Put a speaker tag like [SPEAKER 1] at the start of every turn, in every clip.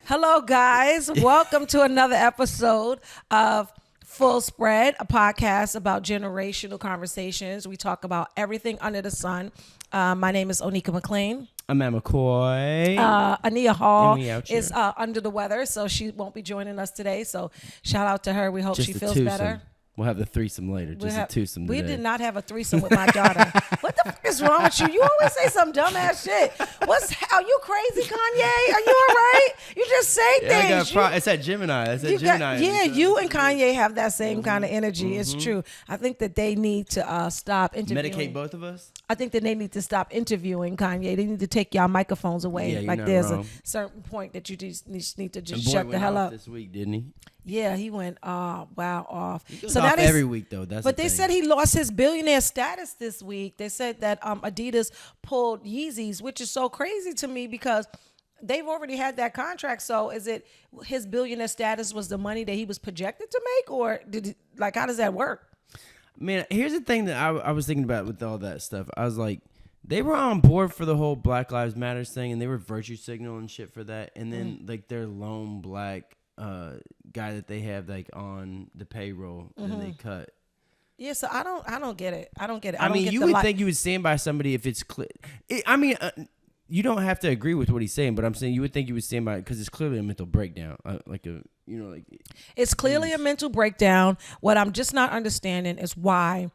[SPEAKER 1] Hello, guys. Welcome to another episode of Full Spread, a podcast about generational conversations. We talk about everything under the sun. My name is Onika McLean.
[SPEAKER 2] I'm Matt McCoy.
[SPEAKER 1] Ania Hall is under the weather, so she won't be joining us today. So shout out to her. We hope she feels better.
[SPEAKER 2] We'll have the threesome later. A twosome today.
[SPEAKER 1] We did not have a threesome with my daughter. What the fuck is wrong with you? You always say some dumbass shit. Are you crazy, Kanye? Are you all right? You just say things.
[SPEAKER 2] It's that Gemini.
[SPEAKER 1] You and Kanye have that same kind of energy. It's true. I think that they need to stop interviewing.
[SPEAKER 2] Medicate both of us?
[SPEAKER 1] I think that they need to stop interviewing Kanye. They need to take y'all microphones away.
[SPEAKER 2] Yeah,
[SPEAKER 1] there's
[SPEAKER 2] wrong.
[SPEAKER 1] a certain point that you just need to just
[SPEAKER 2] and
[SPEAKER 1] shut the hell up.
[SPEAKER 2] This week, didn't he?
[SPEAKER 1] Yeah, he went off.
[SPEAKER 2] He goes off every week though. But
[SPEAKER 1] they said he lost his billionaire status this week. They said that Adidas pulled Yeezys, which is so crazy to me because they've already had that contract. So is it his billionaire status was the money that he was projected to make, or how does that work?
[SPEAKER 2] Man, here's the thing that I was thinking about with all that stuff. I was like, they were on board for the whole Black Lives Matter thing, and they were virtue signaling shit for that. And then their lone black guy that they have on the payroll and they cut.
[SPEAKER 1] Yeah, so I don't get it. I don't get it.
[SPEAKER 2] I mean, you would think you would stand by somebody if it's clear. You don't have to agree with what he's saying, but I'm saying you would think you would stand by it because it's clearly a mental breakdown.
[SPEAKER 1] It's clearly a mental breakdown. What I'm just not understanding is why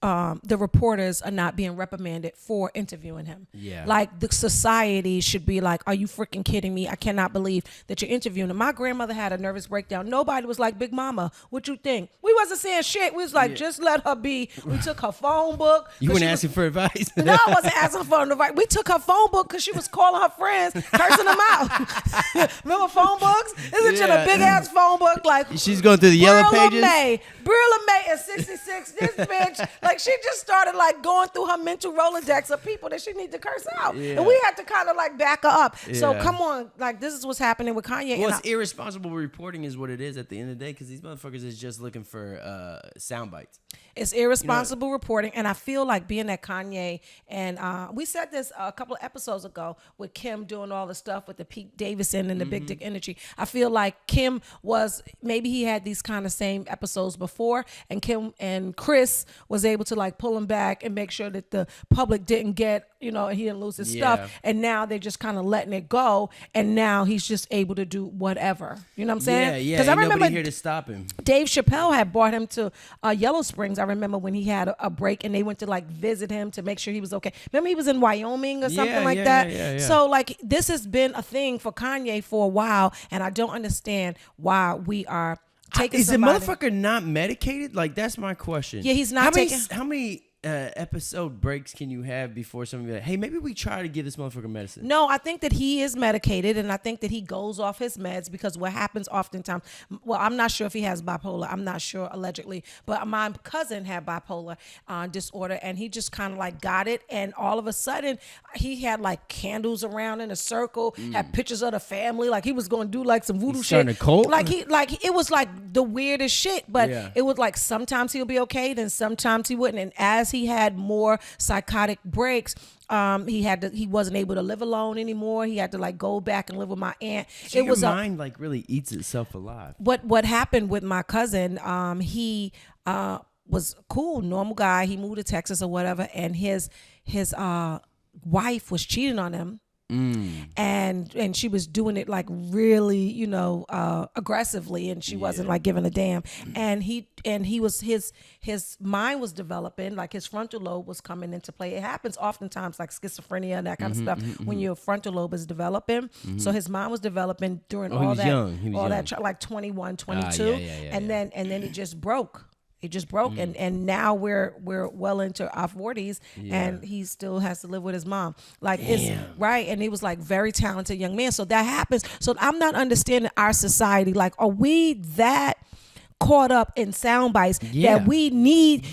[SPEAKER 1] the reporters are not being reprimanded for interviewing him.
[SPEAKER 2] Yeah.
[SPEAKER 1] Like the society should be like, are you freaking kidding me? I cannot believe that you're interviewing him. My grandmother had a nervous breakdown. Nobody was like, Big Mama, what you think? We wasn't saying shit. We was like, just let her be. We took her phone book.
[SPEAKER 2] You weren't asking for advice?
[SPEAKER 1] No, I wasn't asking for advice. We took her phone book because she was calling her friends, cursing them out. Remember phone books? Isn't it a big ass phone book? Like
[SPEAKER 2] she's going through the yellow pages.
[SPEAKER 1] Brilla May is 66. This bitch, she just started going through her mental Rolodex of people that she need to curse out.
[SPEAKER 2] Yeah.
[SPEAKER 1] And we had to kind of back her up.
[SPEAKER 2] Yeah.
[SPEAKER 1] So come on, this is what's happening with Kanye.
[SPEAKER 2] Well, it's irresponsible reporting is what it is at the end of the day because these motherfuckers is just looking for sound bites.
[SPEAKER 1] It's irresponsible reporting, and I feel like being that Kanye, and we said this a couple of episodes ago with Kim doing all the stuff with the Pete Davidson and the Big Dick Energy. I feel like Kim maybe he had these kind of same episodes before, and Kim and Chris was able to pull him back and make sure that the public didn't get, and he didn't lose his stuff. And now they're just kind of letting it go, and now he's just able to do whatever. You know what I'm saying?
[SPEAKER 2] Yeah. Because I remember nobody here to stop him.
[SPEAKER 1] Dave Chappelle had brought him to Yellow Springs. I remember when he had a break and they went to visit him to make sure he was okay. Remember he was in Wyoming or something like that?
[SPEAKER 2] Yeah.
[SPEAKER 1] So this has been a thing for Kanye for a while, and I don't understand why we are taking
[SPEAKER 2] Is the motherfucker not medicated? That's my question.
[SPEAKER 1] Yeah, he's not
[SPEAKER 2] How many episode breaks can you have before somebody be like, hey, maybe we try to give this motherfucker medicine?
[SPEAKER 1] No, I think that he is medicated, and I think that he goes off his meds because what happens oftentimes, well, I'm not sure if he has bipolar. I'm not sure, allegedly, but my cousin had bipolar disorder, and he just kind of got it, and all of a sudden he had candles around in a circle, had pictures of the family, he was going to do some voodoo shit.
[SPEAKER 2] Starting a cult?
[SPEAKER 1] It was the weirdest shit, but it was sometimes he'll be okay, then sometimes he wouldn't, and as he had more psychotic breaks, he wasn't able to live alone anymore. He had to go back and live with my aunt.
[SPEAKER 2] So your mind really eats itself alive.
[SPEAKER 1] What happened with my cousin? He was cool, normal guy. He moved to Texas or whatever, and his wife was cheating on him. And she was doing it really, aggressively, and she wasn't giving a damn. And his mind was developing, his frontal lobe was coming into play. It happens oftentimes schizophrenia and that kind of stuff when your frontal lobe is developing. So his mind was developing during all that,
[SPEAKER 2] young.
[SPEAKER 1] that 21, 22, and then it just broke. It just broke, and now we're well into our 40s, and he still has to live with his mom. It's right, and he was very talented young man. So that happens. So I'm not understanding our society. Are we that caught up in sound bites that we need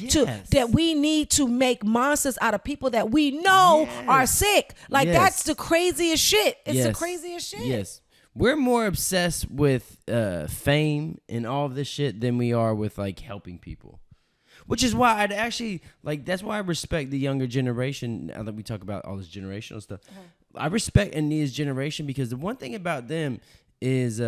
[SPEAKER 1] to make monsters out of people that we know are sick? That's the craziest shit. It's the craziest shit.
[SPEAKER 2] Yes. We're more obsessed with fame and all of this shit than we are with helping people. Which is why I'd actually that's why I respect the younger generation. Now that we talk about all this generational stuff, I respect Ania's generation because the one thing about them is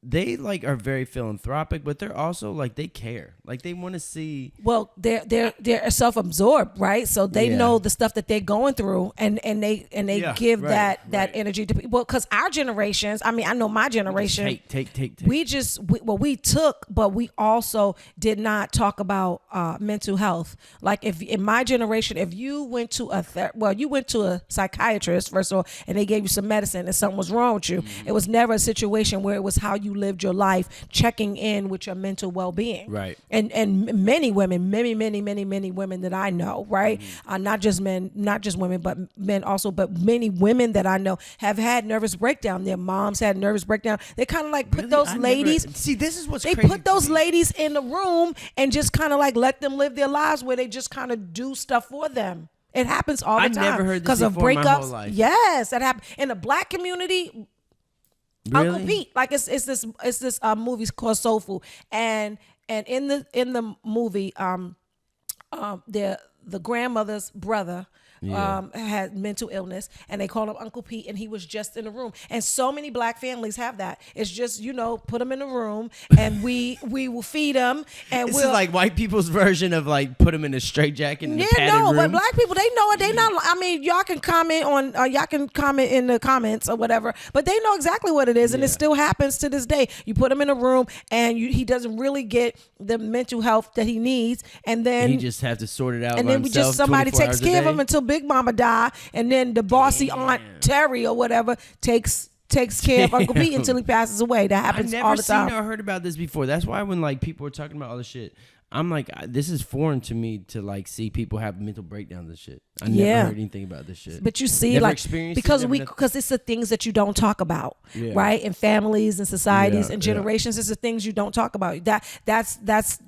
[SPEAKER 2] they like are very philanthropic, but they're also like they care. Like they want to see.
[SPEAKER 1] Well, they're self-absorbed, right? So they know the stuff that they're going through, and they give that energy to people. Because our generations, I mean, I know my generation.
[SPEAKER 2] Take.
[SPEAKER 1] We took, but we also did not talk about mental health. Like if in my generation, if you went to you went to a psychiatrist first of all, and they gave you some medicine, and something was wrong with you. It was never a situation where it was how you lived your life, checking in with your mental well-being.
[SPEAKER 2] Right.
[SPEAKER 1] And many women, many women that I know, right? Not just men, not just women, but men also, but many women that I know have had nervous breakdown. Their moms had nervous breakdown. They kind of like put those ladies.
[SPEAKER 2] See, this is what's
[SPEAKER 1] they
[SPEAKER 2] crazy.
[SPEAKER 1] They put those ladies in the room and just kind of like let them live their lives where they just kind of do stuff for them. It happens all the time.
[SPEAKER 2] I never heard this
[SPEAKER 1] because of
[SPEAKER 2] before
[SPEAKER 1] breakups.
[SPEAKER 2] My whole life.
[SPEAKER 1] Yes, that happened in the Black community.
[SPEAKER 2] Really?
[SPEAKER 1] Uncle Pete, like it's this movie called Soul Food, and in the movie, the grandmother's brother had mental illness, and they called him Uncle Pete, and he was just in the room. And so many Black families have that. It's just, put them in the room, and we will feed them, and
[SPEAKER 2] this is like white people's version of like put them in a straitjacket in a padded room.
[SPEAKER 1] But Black people, they know it. They not. I mean, y'all can comment in the comments or whatever, but they know exactly what it is, and it still happens to this day. You put him in a room, and he doesn't really get the mental health that he needs, and then
[SPEAKER 2] he just have to sort it out.
[SPEAKER 1] And then somebody takes care of him until Big Mama die, and then the bossy Aunt Terry or whatever takes care of Uncle Pete until he passes away. That happens all the time.
[SPEAKER 2] I've never seen or heard about this before. That's why when like people were talking about all this shit, I'm like, this is foreign to me to like see people have mental breakdowns and shit. I never heard anything about this shit.
[SPEAKER 1] But you see,
[SPEAKER 2] never
[SPEAKER 1] like because it's the things that you don't talk about, right? In families and societies and generations, it's the things you don't talk about. That's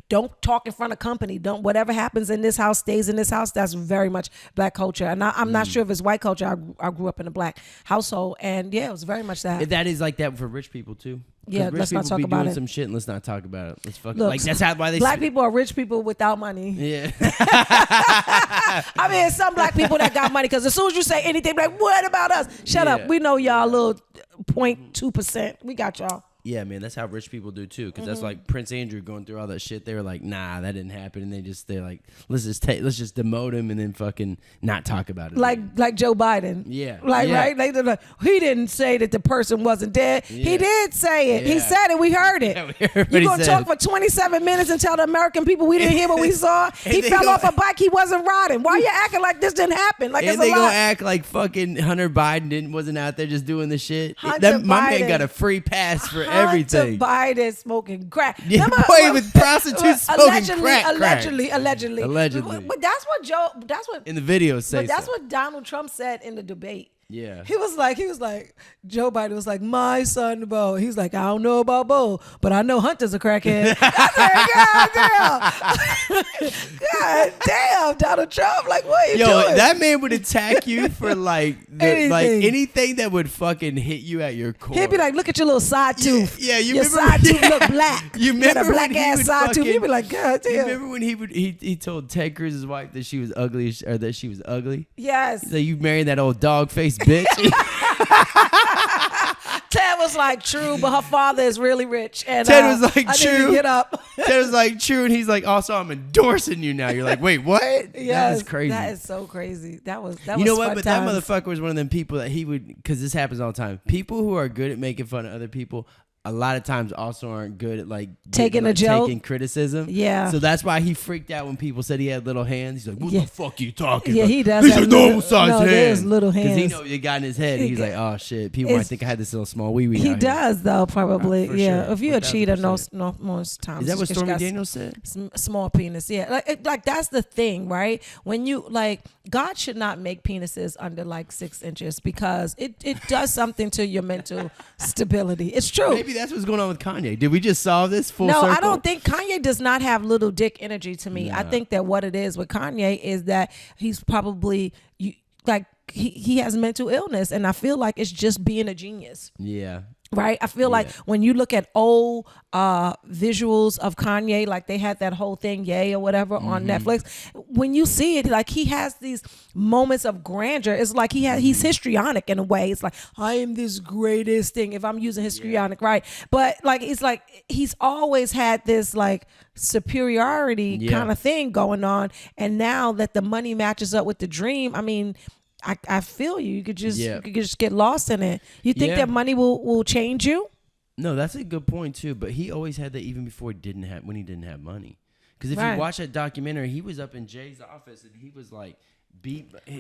[SPEAKER 1] don't talk in front of company. Don't whatever happens in this house stays in this house. That's very much Black culture, and I'm not sure if it's white culture. I grew up in a Black household, and it was very much that.
[SPEAKER 2] That is like that for rich people too.
[SPEAKER 1] Yeah, let's not talk about it.
[SPEAKER 2] Some shit, and let's not talk about it. Let's fucking like that's why they
[SPEAKER 1] Black people are rich people without money.
[SPEAKER 2] Yeah.
[SPEAKER 1] I mean, some Black people that got money, because as soon as you say anything, like, what about us? Shut up. We know y'all a little 0.2%. We got y'all.
[SPEAKER 2] Yeah, man, that's how rich people do too. Because that's like Prince Andrew going through all that shit. They were like, nah, that didn't happen, and they're like, let's just demote him and then fucking not talk about it.
[SPEAKER 1] Like Joe Biden.
[SPEAKER 2] Yeah.
[SPEAKER 1] Right. Like, he didn't say that the person wasn't dead. Yeah. He did say it. Yeah. He said it. We heard it. Yeah, we heard you gonna talk for 27 minutes and tell the American people we didn't hear what we saw? He fell off a bike. He wasn't riding. Why you acting like this didn't happen? Like,
[SPEAKER 2] and
[SPEAKER 1] it's
[SPEAKER 2] they
[SPEAKER 1] a lot.
[SPEAKER 2] Gonna act like fucking Hunter Biden wasn't out there just doing the shit. My man got a free pass for everything.
[SPEAKER 1] Hunter Biden smoking crack.
[SPEAKER 2] Yeah, boy, with prostitutes smoking crack.
[SPEAKER 1] Allegedly. But that's what
[SPEAKER 2] in the video say.
[SPEAKER 1] But that's what Donald Trump said in the debate.
[SPEAKER 2] Yeah.
[SPEAKER 1] He was like, Joe Biden was like, my son, Bo. He's like, I don't know about Bo, but I know Hunter's a crackhead. I said, God damn, Donald Trump. Like, what are you doing?
[SPEAKER 2] That man would attack you for like anything that would fucking hit you at your core.
[SPEAKER 1] He'd be like, look at your little side tooth.
[SPEAKER 2] Yeah, you
[SPEAKER 1] your
[SPEAKER 2] remember?
[SPEAKER 1] Side tooth look black.
[SPEAKER 2] You remember
[SPEAKER 1] a black ass side tooth? He'd be like, God damn.
[SPEAKER 2] You remember when he told Ted Cruz's wife that she was ugly or that she was ugly?
[SPEAKER 1] Yes.
[SPEAKER 2] He's like, you married that old dog face bitch.
[SPEAKER 1] Ted was like, true, but her father is really rich. And
[SPEAKER 2] Ted was like, true.
[SPEAKER 1] Get up.
[SPEAKER 2] Ted was like, true, and he's like, also, I'm endorsing you now. You're like, wait, what?
[SPEAKER 1] Yes,
[SPEAKER 2] that is crazy.
[SPEAKER 1] That is so crazy. That was
[SPEAKER 2] you know what?
[SPEAKER 1] fun
[SPEAKER 2] But
[SPEAKER 1] times.
[SPEAKER 2] that motherfucker was one of them people that he would, because this happens all the time. People who are good at making fun of other people, a lot of times also aren't good at like
[SPEAKER 1] taking a joke,
[SPEAKER 2] taking criticism.
[SPEAKER 1] Yeah.
[SPEAKER 2] So that's why he freaked out when people said he had little hands. He's like, "What the fuck you talking about?"
[SPEAKER 1] He does.
[SPEAKER 2] These are normal sized hands.
[SPEAKER 1] Little hands.
[SPEAKER 2] Because he knows it got in his head. He's like, "Oh shit, people might think I had this little small wee wee."
[SPEAKER 1] He does though, probably.
[SPEAKER 2] Sure.
[SPEAKER 1] If you're a cheater, most times.
[SPEAKER 2] Is that what Stormy Daniels said?
[SPEAKER 1] Small penis. Yeah, like that's the thing, right? When you like, God should not make penises under like 6 inches because it does something to your mental stability. It's true.
[SPEAKER 2] Maybe that's what's going on with Kanye. Did we just solve this full circle?
[SPEAKER 1] No, I don't think Kanye does not have little dick energy to me. I think that what it is with Kanye is that he's probably he has mental illness, and I feel like it's just being a genius.
[SPEAKER 2] Yeah.
[SPEAKER 1] Right. I feel like when you look at old visuals of Kanye, like they had that whole thing, Yay or whatever on Netflix. When you see it, like he has these moments of grandeur. It's like he's histrionic in a way. It's like, I am this greatest thing, if I'm using histrionic, right? But like it's like he's always had this like superiority kind of thing going on. And now that the money matches up with the dream, I mean, I feel you. You could just get lost in it. You think that money will change you?
[SPEAKER 2] No, that's a good point too. But he always had that even before he didn't have money. Because if you watch that documentary, he was up in Jay's office and he was like,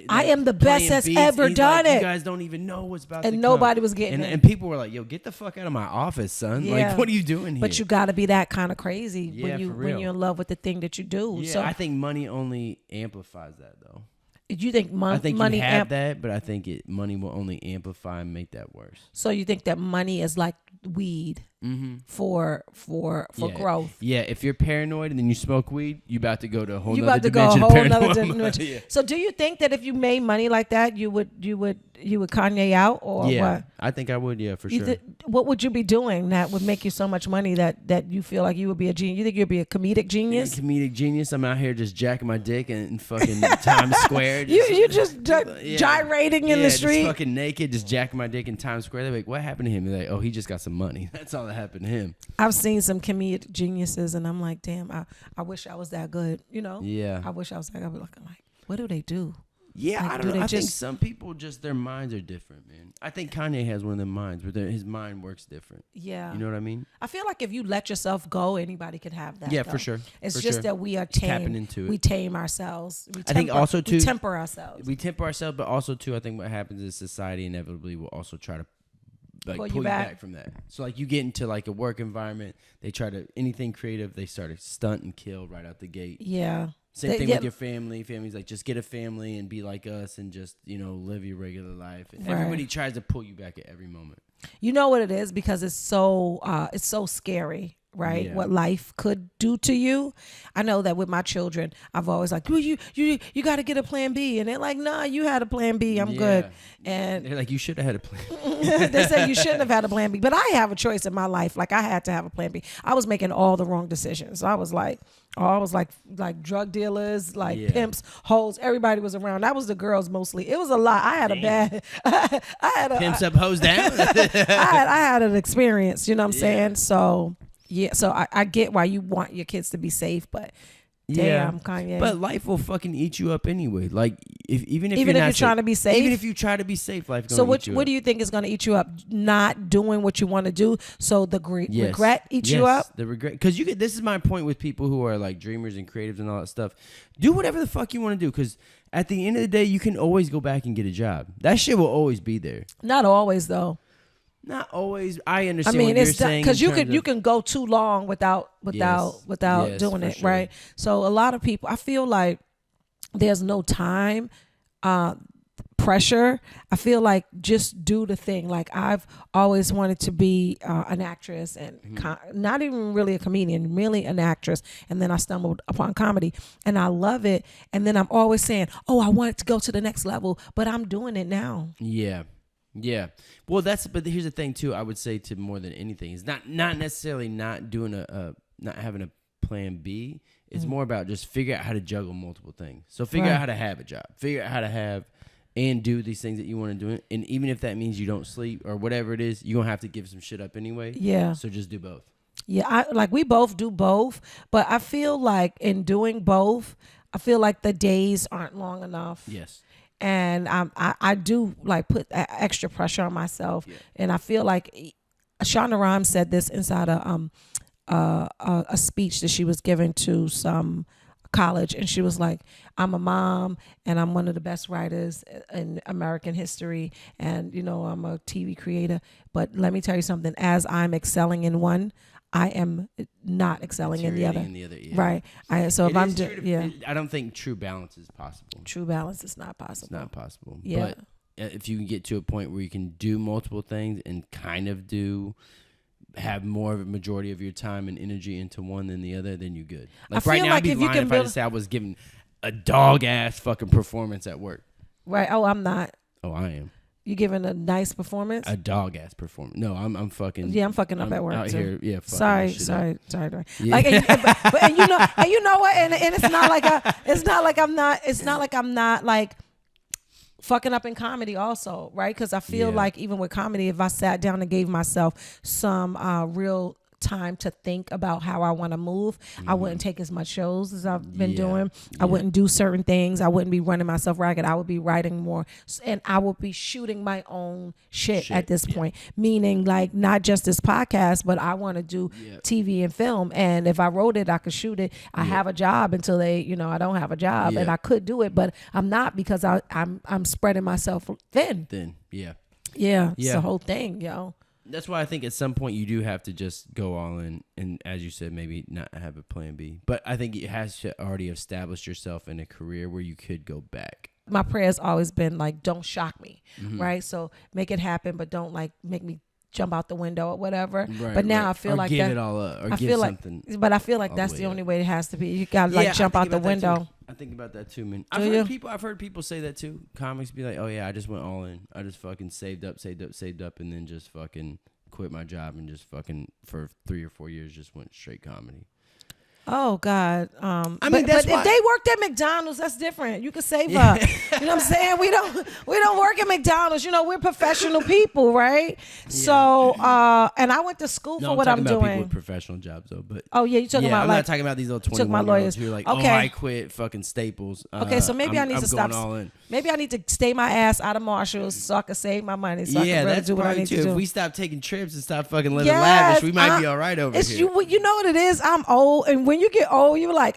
[SPEAKER 1] I am the best that's ever done it.
[SPEAKER 2] You guys don't even know what's about to come.
[SPEAKER 1] And nobody was getting it.
[SPEAKER 2] And people were like, yo, get the fuck out of my office, son. Like, what are you doing here?
[SPEAKER 1] But you got to be that kind of crazy when you're in love with the thing that you do.
[SPEAKER 2] Yeah,
[SPEAKER 1] so
[SPEAKER 2] I think money only amplifies that though.
[SPEAKER 1] You think money?
[SPEAKER 2] I think money you have that, but I think money will only amplify and make that worse.
[SPEAKER 1] So you think that money is like weed for growth?
[SPEAKER 2] Yeah, if you're paranoid and then you smoke weed, you about to go to a whole
[SPEAKER 1] you
[SPEAKER 2] nother
[SPEAKER 1] about to go a whole nother dimension.
[SPEAKER 2] Yeah.
[SPEAKER 1] So do you think that if you made money like that, you would Kanye out or what?
[SPEAKER 2] I think I would. Yeah, for sure.
[SPEAKER 1] What would you be doing that would make you so much money that you feel like you would be a genius? You think you'd be a comedic genius?
[SPEAKER 2] Comedic genius. I'm out here just jacking my dick in fucking Times Square.
[SPEAKER 1] You just gyrating in the street,
[SPEAKER 2] just fucking naked, just jacking my dick in Times Square. They're like, what happened to him? They're like, oh, he just got some money. That's all that happened to him.
[SPEAKER 1] I've seen some comedic geniuses, and I'm like, damn, I wish I was that good. You know?
[SPEAKER 2] Yeah.
[SPEAKER 1] I wish I was that good. Like, what do they do?
[SPEAKER 2] Yeah,
[SPEAKER 1] like,
[SPEAKER 2] I don't know. I think some people just their minds are different, man. I think Kanye has one of them minds where his mind works different.
[SPEAKER 1] Yeah.
[SPEAKER 2] You know what I mean?
[SPEAKER 1] I feel like if you let yourself go, anybody can have that.
[SPEAKER 2] Yeah,
[SPEAKER 1] though.
[SPEAKER 2] for sure.
[SPEAKER 1] It's just that we are tamed.
[SPEAKER 2] Into it.
[SPEAKER 1] We tame ourselves.
[SPEAKER 2] I think also too.
[SPEAKER 1] We temper ourselves.
[SPEAKER 2] We temper ourselves, but also too, I think what happens is society inevitably will also try to like pull you back from that. So like you get into like a work environment, they try to anything creative, they start to stunt and kill right out the gate.
[SPEAKER 1] Yeah.
[SPEAKER 2] Same thing with your family. Family's like, just get a family and be like us and just, live your regular life. And everybody tries to pull you back at every moment. You
[SPEAKER 1] know what it is? Because it's so scary, right? Yeah. What life could do to you. I know that with my children, I've always like, you got to get a plan B. And they're like, nah, you had a plan B. I'm good. And
[SPEAKER 2] they're like, you should have had a plan
[SPEAKER 1] B. They say you shouldn't have had a plan B. But I have a choice in my life. Like I had to have a plan B. I was making all the wrong decisions. I was like drug dealers, like pimps, hoes. Everybody was around. That was the girls mostly. It was a lot. I had a bad. I had a
[SPEAKER 2] pimps up, hoes down.
[SPEAKER 1] I had an experience. You know what I'm saying? So so I get why you want your kids to be safe, but. Damn, Kanye.
[SPEAKER 2] But life will fucking eat you up anyway. Like even if you're
[SPEAKER 1] trying to be safe.
[SPEAKER 2] Even if you try to be safe, life.
[SPEAKER 1] So what do you think is going to eat you up? Not doing what you want to do. So the regret eats you up.
[SPEAKER 2] The regret, because you get. This is my point with people who are like dreamers and creatives and all that stuff. Do whatever the fuck you want to do, because at the end of the day, you can always go back and get a job. That shit will always be there.
[SPEAKER 1] Not always though.
[SPEAKER 2] Not always. I understand. I mean, what you're saying
[SPEAKER 1] because you can go too long without doing it, sure. Right? So a lot of people, I feel like there's no time pressure. I feel like just do the thing. Like I've always wanted to be an actress and not even really a comedian, really an actress. And then I stumbled upon comedy and I love it. And then I'm always saying, oh, I want to go to the next level, but I'm doing it now.
[SPEAKER 2] Yeah. Yeah. Well, but here's the thing too. I would say to more than anything is not necessarily not doing not having a plan B. It's more about just figure out how to juggle multiple things. So figure out how to have a job. Figure out how to have and do these things that you want to do. And even if that means you don't sleep or whatever it is, you're going to have to give some shit up anyway.
[SPEAKER 1] Yeah.
[SPEAKER 2] So just do both.
[SPEAKER 1] Yeah. We both do both, but I feel like in doing both, I feel like the days aren't long enough.
[SPEAKER 2] Yes.
[SPEAKER 1] And I do like put extra pressure on myself, and I feel like Shonda Rhimes said this inside a speech that she was giving to some college, and she was like, "I'm a mom, and I'm one of the best writers in American history, and I'm a TV creator. But let me tell you something: as I'm excelling in one, I am not excelling in the other. Yeah. Right. I don't think true balance is possible. True balance is not possible.
[SPEAKER 2] It's not possible.
[SPEAKER 1] Yeah.
[SPEAKER 2] But if you can get to a point where you can do multiple things and kind of have more of a majority of your time and energy into one than the other, then you're good. Like right now, I'd be lying if I just say I was giving a dog ass fucking performance at work.
[SPEAKER 1] Right. Oh, I'm not.
[SPEAKER 2] Oh, I am.
[SPEAKER 1] You giving a nice performance?
[SPEAKER 2] A dog ass performance. No, I'm fucking.
[SPEAKER 1] Yeah, I'm fucking up at work
[SPEAKER 2] out
[SPEAKER 1] too.
[SPEAKER 2] Here, yeah.
[SPEAKER 1] Sorry.
[SPEAKER 2] Yeah.
[SPEAKER 1] Like, and you know what? And it's not like it's not like I'm not like fucking up in comedy also, right? Because I feel like even with comedy, if I sat down and gave myself some real time to think about how I want to move, I wouldn't take as much shows as I've been doing. I wouldn't do certain things. I wouldn't be running myself ragged. I would be writing more, and I would be shooting my own shit at this point, meaning like not just this podcast, but I want to do TV and film. And if I wrote it, I could shoot it. I have a job until they, I don't have a job, and I could do it, but I'm not, because I'm spreading myself thin. Yeah, it's the whole thing, yo.
[SPEAKER 2] That's why I think at some point you do have to just go all in, and as you said, maybe not have a plan B. But I think it has to already establish yourself in a career where you could go back.
[SPEAKER 1] My prayer has always been like, don't shock me, right? So make it happen, but don't like make me jump out the window or whatever. But now I feel like
[SPEAKER 2] give it all up, or
[SPEAKER 1] I
[SPEAKER 2] give
[SPEAKER 1] feel
[SPEAKER 2] something.
[SPEAKER 1] But I feel like that's the only way it has to be. You gotta like jump out the window.
[SPEAKER 2] I think about that too, man. I've heard people say that too. Comics be like, "Oh yeah, I just went all in. I just fucking saved up, and then just fucking quit my job and just fucking for 3 or 4 years just went straight comedy."
[SPEAKER 1] Oh God!
[SPEAKER 2] I mean,
[SPEAKER 1] but
[SPEAKER 2] that's
[SPEAKER 1] if they worked at McDonald's, that's different. You could save up. You know what I'm saying? We don't work at McDonald's. We're professional people, right? So, and I went to school for what I'm doing.
[SPEAKER 2] People with professional jobs though, but
[SPEAKER 1] you talking about
[SPEAKER 2] I'm
[SPEAKER 1] like
[SPEAKER 2] not talking about these little 21-year-olds who are like,
[SPEAKER 1] okay.
[SPEAKER 2] Oh, I quit fucking Staples.
[SPEAKER 1] Okay, so maybe I need to stop.
[SPEAKER 2] All in.
[SPEAKER 1] Maybe I need to stay my ass out of Marshalls so I can save my money. So I can really do what I need to do.
[SPEAKER 2] If we stop taking trips and stop fucking living lavish, we might be all right over here.
[SPEAKER 1] You know what it is? I'm old, and when you get old, you're like,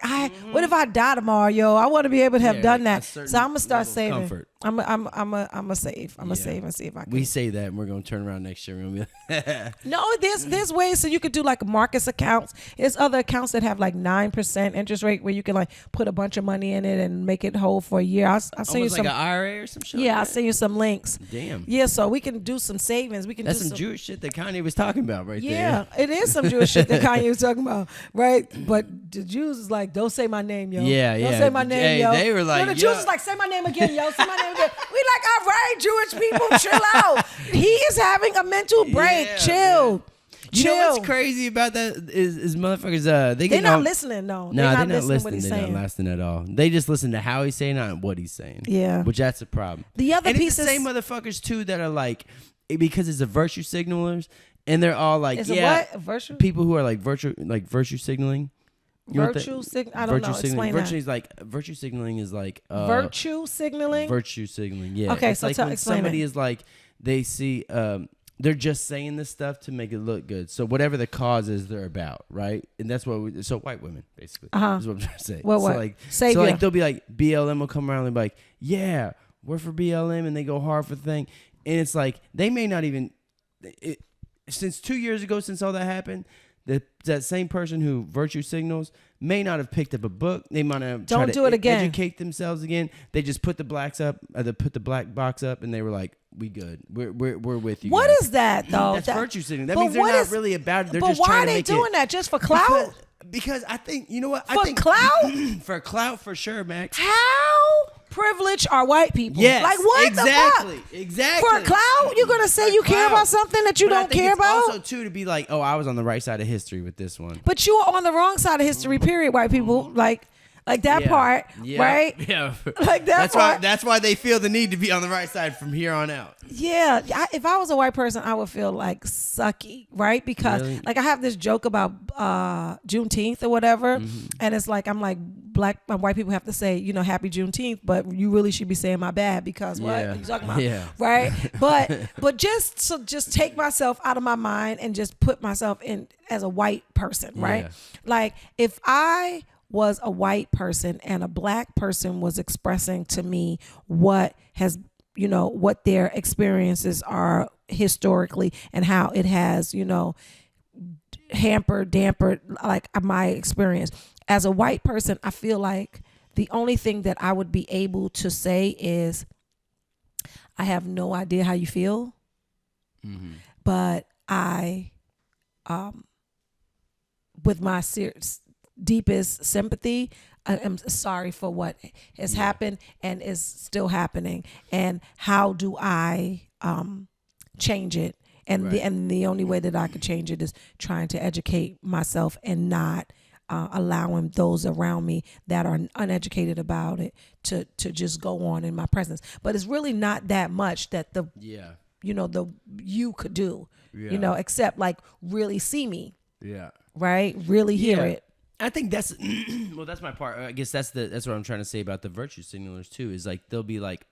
[SPEAKER 1] what if I die tomorrow, yo? I want to be able to have done that. So I'm gonna start saving. Comfort. I'm a save. I'm a save and see if I can.
[SPEAKER 2] We say that, and we're gonna turn around next year. We're gonna be like
[SPEAKER 1] no, there's ways so you could do like Marcus accounts. There's other accounts that have like 9% interest rate where you can like put a bunch of money in it and make it hold for a year. I'll send you some
[SPEAKER 2] like an IRA or some shit.
[SPEAKER 1] Yeah, I'll send you some links.
[SPEAKER 2] Damn.
[SPEAKER 1] Yeah, so we can do some savings. We can.
[SPEAKER 2] That's
[SPEAKER 1] do
[SPEAKER 2] some Jewish shit that Kanye was talking about right there.
[SPEAKER 1] Yeah, it is some Jewish shit that Kanye was talking about, right? But the Jews is like, don't say my name, yo.
[SPEAKER 2] Yeah.
[SPEAKER 1] Don't say my name, yo.
[SPEAKER 2] They were like,
[SPEAKER 1] the Jews is like, say my name again, yo. Say my name again. We like, all right, Jewish people, chill out. He is having a mental break. Chill.
[SPEAKER 2] Man. You know what's crazy about that is motherfuckers. They're
[SPEAKER 1] not listening. No,
[SPEAKER 2] they're not
[SPEAKER 1] listening. What he's
[SPEAKER 2] they're
[SPEAKER 1] saying.
[SPEAKER 2] not listening at all. They just listen to how he's saying, not what he's saying.
[SPEAKER 1] Yeah,
[SPEAKER 2] which that's a problem.
[SPEAKER 1] The other
[SPEAKER 2] and
[SPEAKER 1] pieces,
[SPEAKER 2] it's the same motherfuckers too that are like, because it's a virtue signalers, and they're all like,
[SPEAKER 1] it's a virtue?
[SPEAKER 2] People who are like virtue signaling.
[SPEAKER 1] Virtue signaling. I don't know. Explain that.
[SPEAKER 2] Virtue signaling is like
[SPEAKER 1] virtue signaling.
[SPEAKER 2] Virtue signaling. Yeah.
[SPEAKER 1] Okay,
[SPEAKER 2] it's
[SPEAKER 1] so
[SPEAKER 2] like when somebody
[SPEAKER 1] it.
[SPEAKER 2] is like, they see they're just saying this stuff to make it look good. So whatever the cause is, they're about, right? And that's what so white women basically. Is what I'm trying to say.
[SPEAKER 1] What?
[SPEAKER 2] So like they'll be like, BLM will come around and be like, yeah, we're for BLM, and they go hard for the thing, and it's like they may not even. Since 2 years ago, since all that happened, that same person who virtue signals may not have picked up a book. They might have tried to educate themselves again. They just put the blacks up, they put the black box up, and they were like, "We good. We're with you."
[SPEAKER 1] What
[SPEAKER 2] guys.
[SPEAKER 1] Is that though?
[SPEAKER 2] That's virtue signaling. That means they're not really about it. They're just trying to make it.
[SPEAKER 1] But why are they doing that? Just for clout?
[SPEAKER 2] Because I think
[SPEAKER 1] For clout?
[SPEAKER 2] For clout, for sure, Max.
[SPEAKER 1] How privileged are white people?
[SPEAKER 2] Yes,
[SPEAKER 1] like what
[SPEAKER 2] exactly,
[SPEAKER 1] the fuck?
[SPEAKER 2] Exactly.
[SPEAKER 1] For clout, you're gonna say you care about something that you don't care about?
[SPEAKER 2] Also, too, to be like, oh, I was on the right side of history with this one.
[SPEAKER 1] But you were on the wrong side of history. Period. White people like that part, right?
[SPEAKER 2] Yeah,
[SPEAKER 1] like that part.
[SPEAKER 2] That's why they feel the need to be on the right side from here on out.
[SPEAKER 1] Yeah, if I was a white person, I would feel like sucky, right? Because like I have this joke about Juneteenth or whatever, and it's like I'm like white people have to say Happy Juneteenth, but you really should be saying my bad because what are you talking about?
[SPEAKER 2] Yeah,
[SPEAKER 1] right. But just take myself out of my mind and just put myself in as a white person, right?
[SPEAKER 2] Yeah.
[SPEAKER 1] Like if I was a white person and a black person was expressing to me what their experiences are historically and how it has, dampered like my experience. As a white person, I feel like the only thing that I would be able to say is, I have no idea how you feel, but I, with my deepest sympathy, am sorry for what has happened and is still happening, and how do I change it? And the only way that I can change it is trying to educate myself and not allowing those around me that are uneducated about it to just go on in my presence. But it's really not that much that you could do, except like really see me. Yeah. Right? Really hear it.
[SPEAKER 2] I think that's that's my part. I guess that's what I'm trying to say about the virtue signalers too, is like they'll be like,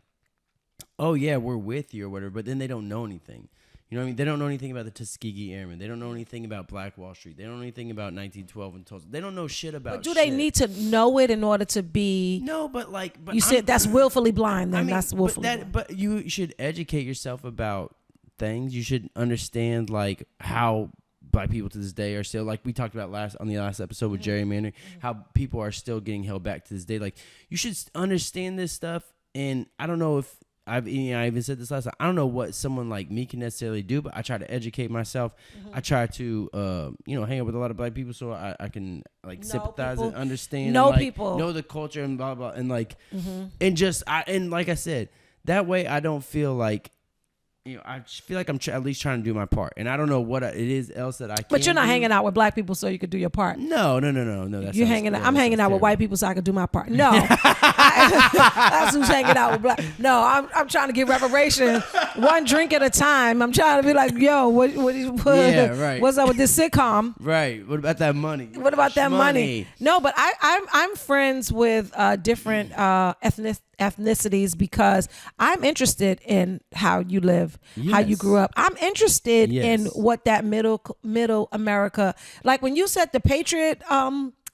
[SPEAKER 2] oh yeah, we're with you or whatever, but then they don't know anything. You know what I mean? They don't know anything about the Tuskegee Airmen. They don't know anything about Black Wall Street. They don't know anything about 1912 and Tulsa. They don't know shit about.
[SPEAKER 1] But do they need to know it in order to be?
[SPEAKER 2] No, but
[SPEAKER 1] you said that's willfully blind. Then that's willfully blind.
[SPEAKER 2] But you should educate yourself about things. You should understand like how Black people to this day are still, like we talked about on the last episode with gerrymandering, how people are still getting held back to this day. Like you should understand this stuff. And I don't know if I even said this last time. I don't know what someone like me can necessarily do, but I try to educate myself. I try to, hang out with a lot of Black people so I can like sympathize and understand. Know the culture and blah blah and like, and like I said, that way I don't feel like. I feel like I'm at least trying to do my part, and I don't know what it is else that I can.
[SPEAKER 1] But you're not hanging out with Black people so you could do your part.
[SPEAKER 2] No.
[SPEAKER 1] You're hanging. I'm hanging out with white people so I can do my part. No, that's who's hanging out with Black. No, I'm trying to get reparations one drink at a time. I'm trying to be like, yo, what's up with this sitcom?
[SPEAKER 2] Right. What about that money?
[SPEAKER 1] What about that money? No, but I'm friends with different ethnicities because I'm interested in how you live, how you grew up. I'm interested in what that middle America, like when you said the Patriot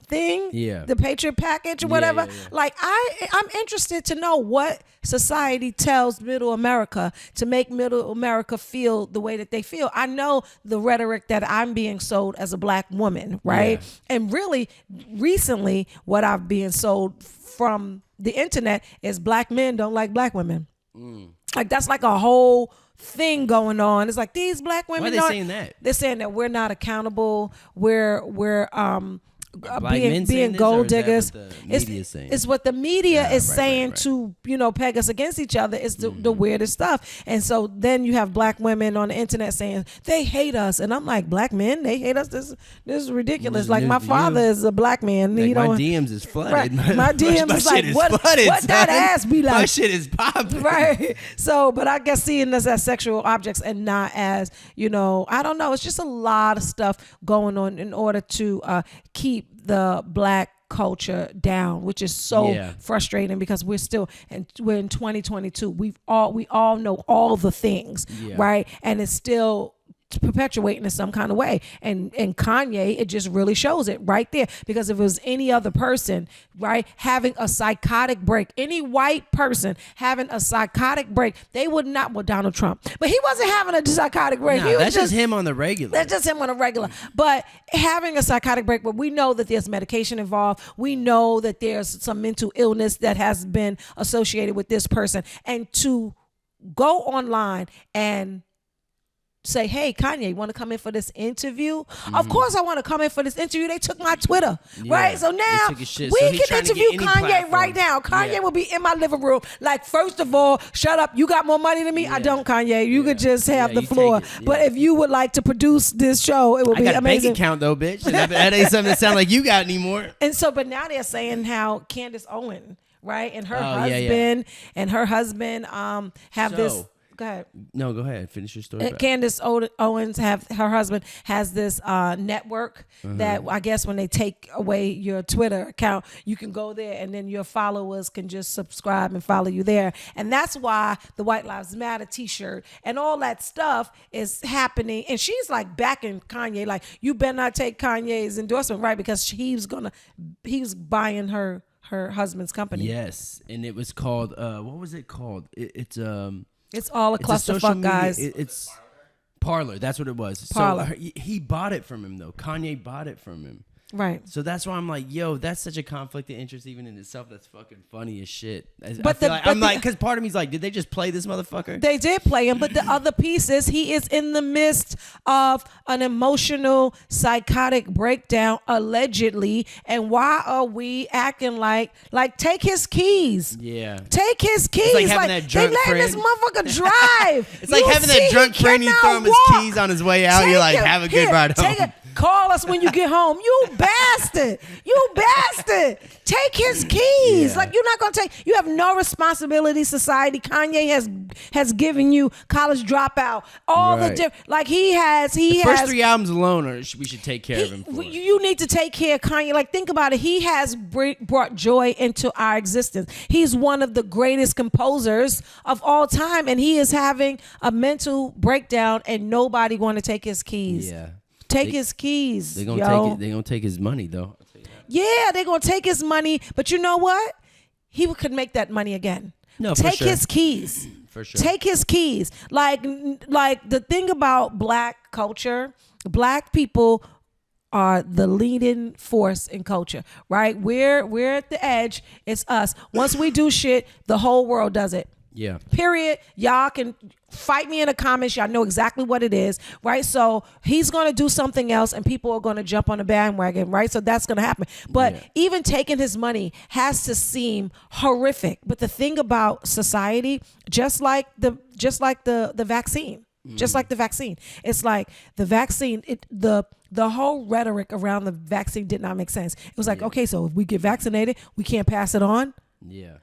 [SPEAKER 1] thing, the Patriot package or whatever, like I'm interested to know what society tells middle America to make middle America feel the way that they feel. I know the rhetoric that I'm being sold as a Black woman, right? And really recently what I've been sold from the internet is Black men don't like Black women. Like that's like a whole thing going on. It's like these Black women.
[SPEAKER 2] Why are they saying that?
[SPEAKER 1] They're saying that we're not accountable. We're being gold diggers. It's what the media is saying to peg us against each other. It's the weirdest stuff. And so then you have Black women on the internet saying they hate us, and I'm like, Black men, they hate us. This is ridiculous. Like my father is a Black man.
[SPEAKER 2] Like my DMs is flooded.
[SPEAKER 1] Right. My DMs is like what that ass be like.
[SPEAKER 2] My shit is popping.
[SPEAKER 1] Right. So, but I guess seeing us as sexual objects and not as I don't know. It's just a lot of stuff going on in order to keep the Black culture down, which is so frustrating because we're in 2022. We all know all the things, right? And it's still perpetuating in some kind of way. And Kanye, it just really shows it right there. Because if it was any other person, right, having a psychotic break, any white person having a psychotic break, they would not, Donald Trump, but he wasn't having a psychotic break.
[SPEAKER 2] No, that's just him on the regular.
[SPEAKER 1] That's just him on a regular. But having a psychotic break, but we know that there's medication involved. We know that there's some mental illness that has been associated with this person. And to go online and say, hey, Kanye, you want to come in for this interview? Of course I want to come in for this interview. They took my Twitter, right? So now we can interview Kanye right now. Kanye will be in my living room. Like, first of all, shut up. You got more money than me? I don't, Kanye. You could just have the floor. But if you would like to produce this show, it will be amazing. I got a bank account,
[SPEAKER 2] though, bitch. That ain't something that sounds like you got anymore.
[SPEAKER 1] And so, but now they're saying how Candace Owen, right, and her husband have this. Go ahead.
[SPEAKER 2] No, go ahead. Finish your story.
[SPEAKER 1] Candace Owens her husband has this network that I guess when they take away your Twitter account, you can go there and then your followers can just subscribe and follow you there. And that's why the White Lives Matter t-shirt and all that stuff is happening. And she's like backing Kanye, like, you better not take Kanye's endorsement, right? Because he was buying her husband's company.
[SPEAKER 2] Yes. And it was called what was it called?
[SPEAKER 1] It's all a clusterfuck, guys.
[SPEAKER 2] It's Parler. That's what it was.
[SPEAKER 1] Parler.
[SPEAKER 2] So he bought it from him, though. Kanye bought it from him.
[SPEAKER 1] Right.
[SPEAKER 2] So that's why I'm like, yo, that's such a conflict of interest even in itself. That's fucking funny as shit. Because part of me's like, did they just play this motherfucker?
[SPEAKER 1] They did play him, but the other piece is he is in the midst of an emotional, psychotic breakdown, allegedly. And why are we acting like take his keys?
[SPEAKER 2] Yeah.
[SPEAKER 1] Take his keys.
[SPEAKER 2] It's like having that drunk
[SPEAKER 1] they letting
[SPEAKER 2] friend.
[SPEAKER 1] this motherfucker drive.
[SPEAKER 2] It's like having that drunk friend, you throw him his keys on his way out. You're like, have a good ride home.
[SPEAKER 1] Call us when you get home. You bastard. You bastard. Take his keys.
[SPEAKER 2] Yeah.
[SPEAKER 1] Like, you're not going to take. You have no responsibility, society. Kanye has given you College Dropout. All
[SPEAKER 2] right.
[SPEAKER 1] like he has.
[SPEAKER 2] The first 3 albums alone, we should take care of him for.
[SPEAKER 1] You need to take care of Kanye. Like, think about it. He has brought joy into our existence. He's one of the greatest composers of all time, and he is having a mental breakdown, and nobody going to take his keys.
[SPEAKER 2] Yeah.
[SPEAKER 1] Take his keys.
[SPEAKER 2] They're gonna take his money though.
[SPEAKER 1] Yeah, they're gonna take his money. But you know what? He could make that money again.
[SPEAKER 2] No,
[SPEAKER 1] take
[SPEAKER 2] for sure.
[SPEAKER 1] his keys.
[SPEAKER 2] For sure.
[SPEAKER 1] Take his keys. Like the thing about black culture, black people are the leading force in culture, right? We're at the edge. It's us. Once we do shit, the whole world does it.
[SPEAKER 2] Yeah.
[SPEAKER 1] Period. Y'all can fight me in the comments. Y'all know exactly what it is, right? So he's going to do something else and people are going to jump on the bandwagon, right? So that's going to happen. But even taking his money has to seem horrific. But the thing about society, just like the vaccine, just like the vaccine, it's like the vaccine, the whole rhetoric around the vaccine did not make sense. It was like, okay, so if we get vaccinated, we can't pass it on.
[SPEAKER 2] Yeah.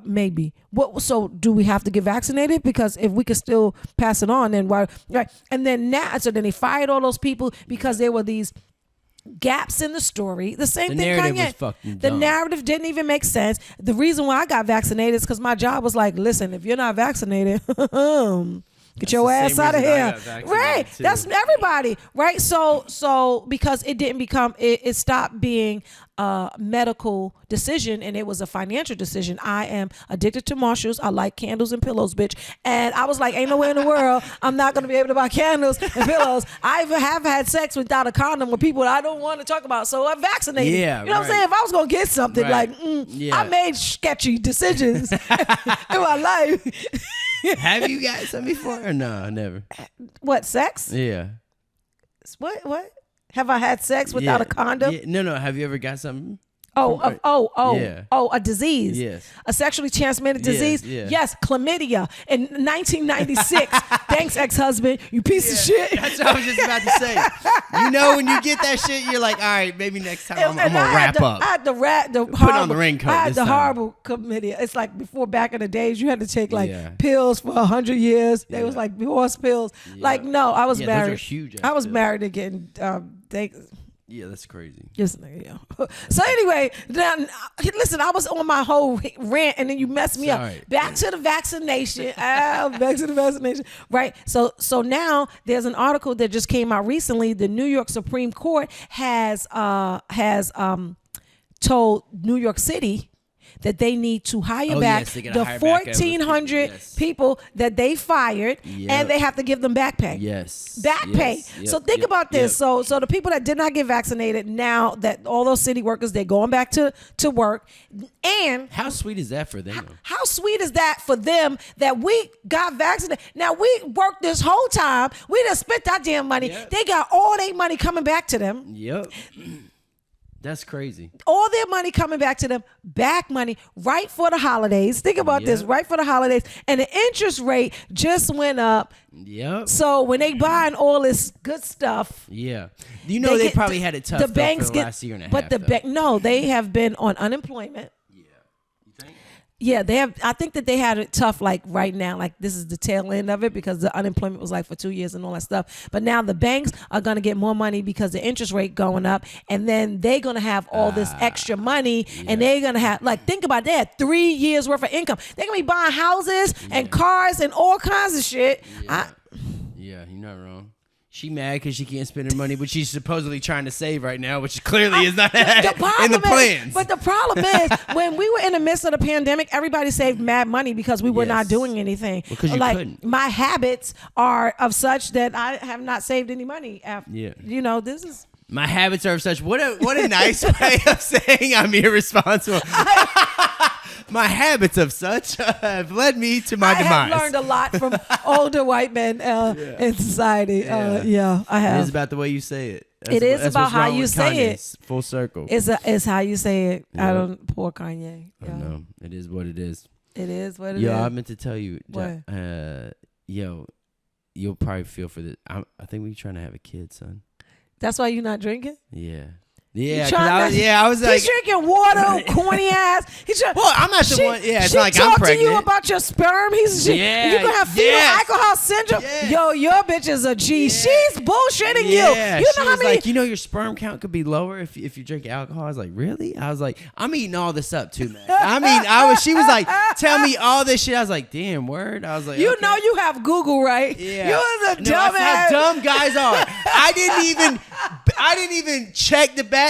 [SPEAKER 1] Maybe. What? So do we have to get vaccinated? Because if we could still pass it on, then why? Right. And then so then they fired all those people because there were these gaps in the story. The same thing.
[SPEAKER 2] Narrative
[SPEAKER 1] Kanye.
[SPEAKER 2] was fucking
[SPEAKER 1] The
[SPEAKER 2] dumb.
[SPEAKER 1] narrative didn't even make sense. The reason why I got vaccinated is because my job was like, listen, if you're not vaccinated, get your ass out of here. Right.
[SPEAKER 2] Too.
[SPEAKER 1] That's everybody. Right. So because it didn't become, it stopped being a medical decision and it was a financial decision. I am addicted to Marshalls. I like candles and pillows, bitch. And I was like, ain't no way in the world I'm not going to be able to buy candles and pillows. I have had sex without a condom with people that I don't want to talk about. So I'm vaccinated.
[SPEAKER 2] Yeah,
[SPEAKER 1] you know what I'm saying? If I was going to get something I made sketchy decisions in my life.
[SPEAKER 2] Have you got some before or no? Never.
[SPEAKER 1] What, sex?
[SPEAKER 2] Yeah.
[SPEAKER 1] What? Have I had sex without a condom?
[SPEAKER 2] Yeah. No. Have you ever got something?
[SPEAKER 1] A disease.
[SPEAKER 2] Yes.
[SPEAKER 1] A sexually transmitted disease. Yes, chlamydia in 1996. Thanks, ex-husband. You piece of shit.
[SPEAKER 2] That's what I was just about to say. You know, when you get that shit, you're like, all right, maybe next time I'm gonna wrap up.
[SPEAKER 1] I had the
[SPEAKER 2] Put on the raincoat.
[SPEAKER 1] I had
[SPEAKER 2] this
[SPEAKER 1] the
[SPEAKER 2] time.
[SPEAKER 1] horrible chlamydia. It's like before back in the days, you had to take pills for 100 years. They was like horse pills. Yeah. Like no, I was married.
[SPEAKER 2] Those are huge.
[SPEAKER 1] I was married to getting
[SPEAKER 2] Yeah, that's crazy.
[SPEAKER 1] Just yeah. So anyway, then, listen, I was on my whole rant, and then you messed me up. Back to the vaccination. Back to the vaccination. Right. So now there's an article that just came out recently. The New York Supreme Court has told New York City that they need to hire back the 1,400 people that they fired, and they have to give them back pay. Back pay. So think about this. So the people that did not get vaccinated, now that all those city workers, they're going back to work. And
[SPEAKER 2] how sweet is that for them?
[SPEAKER 1] How sweet is that for them that we got vaccinated? Now we worked this whole time. We done spent that damn money. They got all their money coming back to them.
[SPEAKER 2] Yep. That's crazy.
[SPEAKER 1] All their money coming back to them, back money, right for the holidays. Think about this, right for the holidays. And the interest rate just went up.
[SPEAKER 2] Yep.
[SPEAKER 1] So when they buying all this good stuff.
[SPEAKER 2] Yeah. You know they probably had it tough for the last year and a half.
[SPEAKER 1] But they have been on unemployment. Yeah, they have. I think that they had it tough, like right now. Like this is the tail end of it because the unemployment was like for 2 years and all that stuff. But now the banks are going to get more money because the interest rate going up, and then they're going to have all this extra money, and they're going to have think about that 3 years worth of income. They're going to be buying houses and cars and all kinds of shit.
[SPEAKER 2] Yeah, you're not wrong. She mad because she can't spend her money, but she's supposedly trying to save right now, which clearly is not in the plans.
[SPEAKER 1] But the problem is, when we were in the midst of the pandemic, everybody saved mad money because we were not doing anything.
[SPEAKER 2] Because you couldn't.
[SPEAKER 1] My habits are of such that I have not saved any money. After, this is.
[SPEAKER 2] My habits are such. What a nice way of saying I'm irresponsible. My habits of such have led me to my demise.
[SPEAKER 1] I have learned a lot from older white men in society. Yeah, I have.
[SPEAKER 2] It is about the way you say it.
[SPEAKER 1] It is about how you say it.
[SPEAKER 2] Full circle.
[SPEAKER 1] It's how you say it.
[SPEAKER 2] Yep.
[SPEAKER 1] I don't. Poor Kanye.
[SPEAKER 2] I know. It is what it is.
[SPEAKER 1] It is what it is.
[SPEAKER 2] Yo, I meant to tell you.
[SPEAKER 1] What?
[SPEAKER 2] Yo, you'll probably feel for this. I think we're trying to have a kid, son.
[SPEAKER 1] That's why you're not drinking?
[SPEAKER 2] Yeah. Yeah,
[SPEAKER 1] I
[SPEAKER 2] was like,
[SPEAKER 1] he's drinking water, corny ass.
[SPEAKER 2] Well, I'm not the one. Yeah, it's
[SPEAKER 1] she
[SPEAKER 2] not like I'm
[SPEAKER 1] talked
[SPEAKER 2] pregnant.
[SPEAKER 1] to you about your sperm. You're gonna have fetal alcohol syndrome.
[SPEAKER 2] Yes.
[SPEAKER 1] Yo, your bitch is a G.
[SPEAKER 2] Yeah.
[SPEAKER 1] She's bullshitting you.
[SPEAKER 2] Yeah,
[SPEAKER 1] You
[SPEAKER 2] she
[SPEAKER 1] know how
[SPEAKER 2] was
[SPEAKER 1] many?
[SPEAKER 2] like, your sperm count could be lower if you drink alcohol. I was like, really? I was like, I'm eating all this up too, man. She was like, tell me all this shit. I was like, damn, word. I was like,
[SPEAKER 1] you know you have Google, right?
[SPEAKER 2] Yeah.
[SPEAKER 1] You was a
[SPEAKER 2] No,
[SPEAKER 1] dumb
[SPEAKER 2] that's
[SPEAKER 1] ass.
[SPEAKER 2] how dumb guys are. I didn't even check the backstory.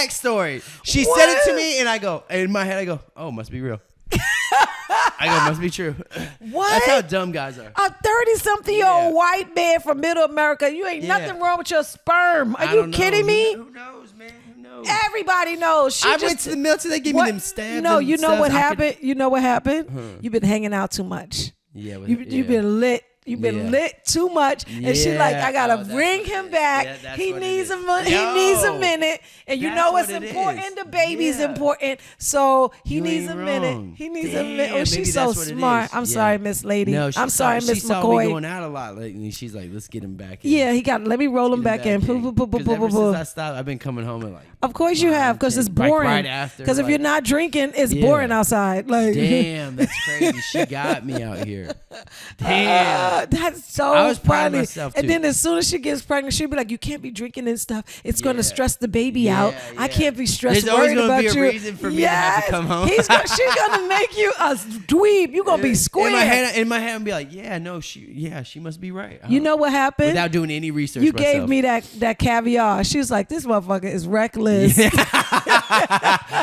[SPEAKER 2] She said it to me, and I go, in my head, I go, oh, must be real. I go, must be true.
[SPEAKER 1] What?
[SPEAKER 2] That's how dumb guys are.
[SPEAKER 1] A 30-something-year-old white man from Middle America. You ain't nothing wrong with your sperm. Are you kidding me?
[SPEAKER 2] Who knows, man? Who knows?
[SPEAKER 1] Everybody knows.
[SPEAKER 2] I went to the military. They gave me them stabs.
[SPEAKER 1] No, you know what happened? You know what happened? You've been hanging out too much.
[SPEAKER 2] Yeah,
[SPEAKER 1] You've been lit. You've been lit too much, and she like, I gotta bring him back. He needs a minute, and you know it's important. The baby's important, so he needs a minute. He needs a minute. Oh, she's so smart. I'm sorry, Miss Lady.
[SPEAKER 2] No,
[SPEAKER 1] I'm sorry, Miss
[SPEAKER 2] McCoy. She saw me going out a lot lately. She's like, let's get him back in.
[SPEAKER 1] Yeah, let me roll him back in.
[SPEAKER 2] Ever since I stopped, I've been coming home at like.
[SPEAKER 1] Of course you have, because it's boring.
[SPEAKER 2] Right after.
[SPEAKER 1] Because if you're not drinking, it's boring outside. Like,
[SPEAKER 2] damn, that's crazy. She got me out here. Damn.
[SPEAKER 1] That's so
[SPEAKER 2] I was proud of
[SPEAKER 1] funny.
[SPEAKER 2] myself, too.
[SPEAKER 1] And then as soon as she gets pregnant, she'll be like, you can't be drinking and stuff. It's going to stress the baby out. I can't be stressed, worried about you.
[SPEAKER 2] There's always going to be a reason for me to have to come home.
[SPEAKER 1] She's going to make you a dweeb. You're going to be square.
[SPEAKER 2] In my head, I'm be like, she must be right.
[SPEAKER 1] You know what happened?
[SPEAKER 2] Without doing any research
[SPEAKER 1] You
[SPEAKER 2] myself.
[SPEAKER 1] gave me that caviar. She was like, this motherfucker is reckless.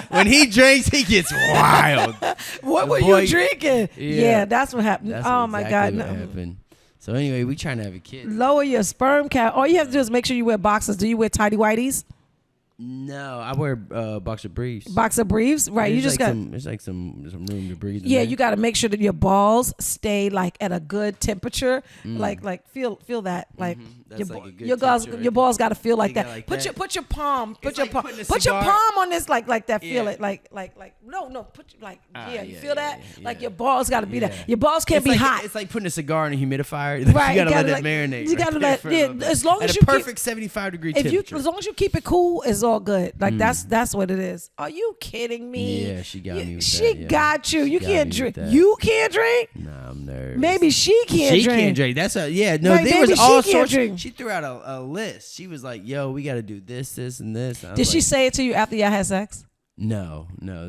[SPEAKER 2] When he drinks, he gets wild.
[SPEAKER 1] What were you drinking? Yeah, that's what happened.
[SPEAKER 2] That's
[SPEAKER 1] oh, my God.
[SPEAKER 2] What happened. So anyway, we trying to have a kid.
[SPEAKER 1] Lower your sperm count. All you have to do is make sure you wear boxers. Do you wear tidy whities?
[SPEAKER 2] No, I wear boxer briefs.
[SPEAKER 1] Boxer briefs, right? You just got.
[SPEAKER 2] There's like some room to breathe.
[SPEAKER 1] Yeah, you got to make sure that your balls stay like at a good temperature. Like feel that like. Your balls got to feel like that.
[SPEAKER 2] Like
[SPEAKER 1] put your palm. Put your
[SPEAKER 2] cigar.
[SPEAKER 1] palm on this like that. Feel it like no. Put you feel that like your balls got to be that. Your balls can't be hot.
[SPEAKER 2] It's like putting a cigar in a humidifier.
[SPEAKER 1] Right,
[SPEAKER 2] you gotta let that marinate.
[SPEAKER 1] You gotta let as long as you
[SPEAKER 2] perfect 75-degree temperature.
[SPEAKER 1] As long as you keep it cool, it's all good. Like that's what it is. Are you kidding me?
[SPEAKER 2] Yeah, she got me. With
[SPEAKER 1] she
[SPEAKER 2] that,
[SPEAKER 1] got you. You can't drink. You can't drink.
[SPEAKER 2] Nah, I'm nervous.
[SPEAKER 1] Maybe she can't drink.
[SPEAKER 2] She can't drink. That's no.
[SPEAKER 1] Right,
[SPEAKER 2] there was all sorts.
[SPEAKER 1] Drink.
[SPEAKER 2] She threw out a list. She was like, "Yo, we got to do this, and this."
[SPEAKER 1] Did she say it to you after y'all had sex?
[SPEAKER 2] No.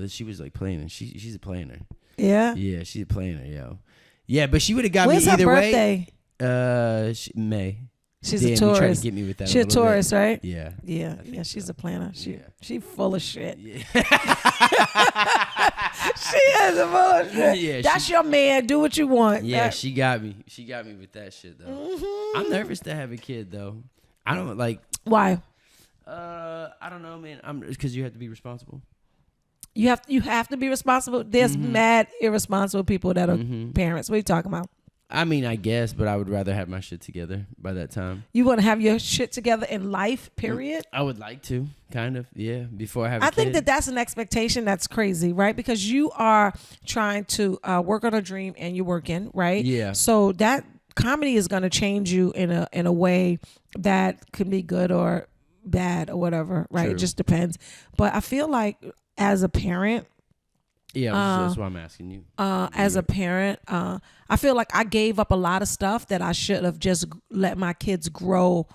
[SPEAKER 2] She was like planning. She's a planner.
[SPEAKER 1] Yeah.
[SPEAKER 2] Yeah, she's a planner, yo. Yeah, but she would have got
[SPEAKER 1] When's
[SPEAKER 2] me either
[SPEAKER 1] her
[SPEAKER 2] way.
[SPEAKER 1] birthday?
[SPEAKER 2] May.
[SPEAKER 1] She's
[SPEAKER 2] Damn,
[SPEAKER 1] a Taurus.
[SPEAKER 2] You trying to get me with that.
[SPEAKER 1] She's a Taurus,
[SPEAKER 2] bit.
[SPEAKER 1] right?
[SPEAKER 2] Yeah.
[SPEAKER 1] Yeah. She's a planner. She full of shit.
[SPEAKER 2] Yeah.
[SPEAKER 1] She is full of shit.
[SPEAKER 2] Yeah,
[SPEAKER 1] that's your man. Do what you want.
[SPEAKER 2] Yeah, she got me. She got me with that shit though. Mm-hmm. I'm nervous to have a kid though. I don't like.
[SPEAKER 1] Why?
[SPEAKER 2] I don't know, man. Because you have to be responsible.
[SPEAKER 1] You have to be responsible. There's mad irresponsible people that are parents. What are you talking about?
[SPEAKER 2] I mean, I guess, but I would rather have my shit together by that time.
[SPEAKER 1] You want to have your shit together in life, period?
[SPEAKER 2] I would like to, kind of, yeah, before I have a kid.
[SPEAKER 1] I think that's an expectation that's crazy, right? Because you are trying to work on a dream and you're working, right?
[SPEAKER 2] Yeah.
[SPEAKER 1] So that comedy is going to change you in a way that could be good or bad or whatever, right?
[SPEAKER 2] True.
[SPEAKER 1] It just depends. But I feel like as a parent,
[SPEAKER 2] yeah, that's why I'm asking you.
[SPEAKER 1] As a parent, I feel like I gave up a lot of stuff that I should have just let my kids grow